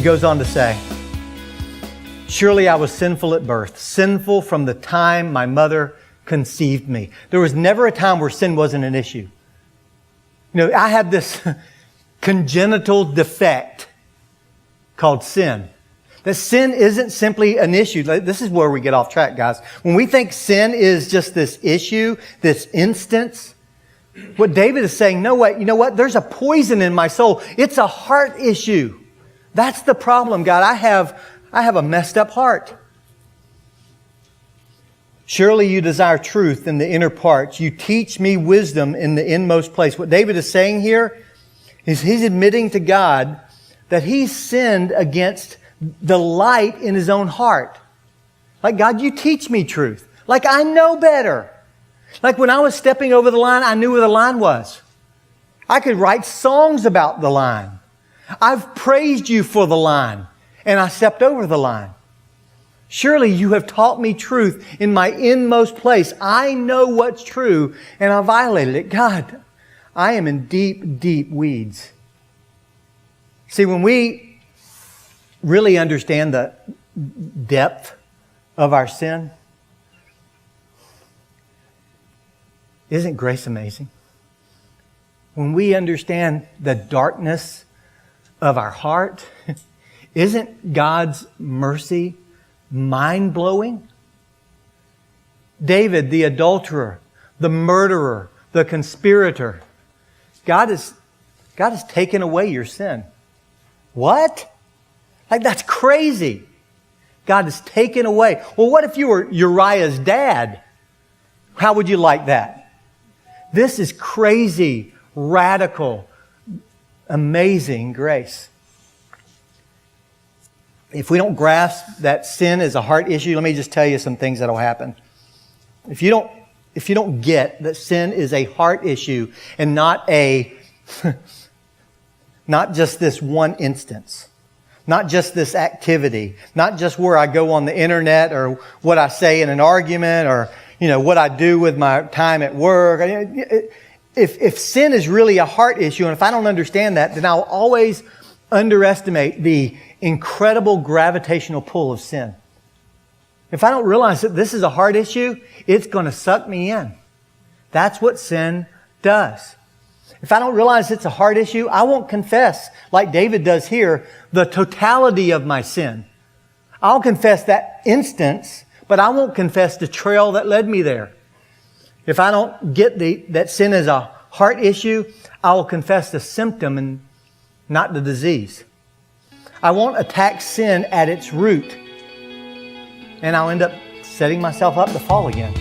goes on to say, surely I was sinful at birth, sinful from the time my mother conceived me. There was never a time where sin wasn't an issue. You know, I have this congenital defect called sin. That sin isn't simply an issue. This is where we get off track, guys. When we think sin is just this issue, this instance, what David is saying, no, wait, you know what? There's a poison in my soul. It's a heart issue. That's the problem, God. I have a messed up heart. Surely you desire truth in the inner parts. You teach me wisdom in the inmost place. What David is saying here is he's admitting to God that he's sinned against the light in his own heart. Like, God, you teach me truth. Like, I know better. Like, when I was stepping over the line, I knew where the line was. I could write songs about the line. I've praised you for the line, and I stepped over the line. Surely you have taught me truth in my inmost place. I know what's true, and I violated it. God, I am in deep, deep weeds. See, when we really understand the depth of our sin, isn't grace amazing? When we understand the darkness of our heart, isn't God's mercy mind-blowing? David, the adulterer, the murderer, the conspirator, God has taken away your sin. What? Like, that's crazy. God has taken away. Well, what if you were Uriah's dad? How would you like that? This is crazy, radical, amazing grace. If we don't grasp that sin is a heart issue, let me just tell you some things that will happen. If you don't get that sin is a heart issue and not just this one instance, not just this activity, not just where I go on the internet or what I say in an argument or, what I do with my time at work. If sin is really a heart issue, and if I don't understand that, then I'll always underestimate the incredible gravitational pull of sin. If I don't realize that this is a heart issue, it's going to suck me in. That's what sin does. If I don't realize it's a heart issue, I won't confess, like David does here, the totality of my sin. I'll confess that instance, but I won't confess the trail that led me there. If I don't get that sin is a heart issue, I will confess the symptom and not the disease. I won't attack sin at its root, and I'll end up setting myself up to fall again.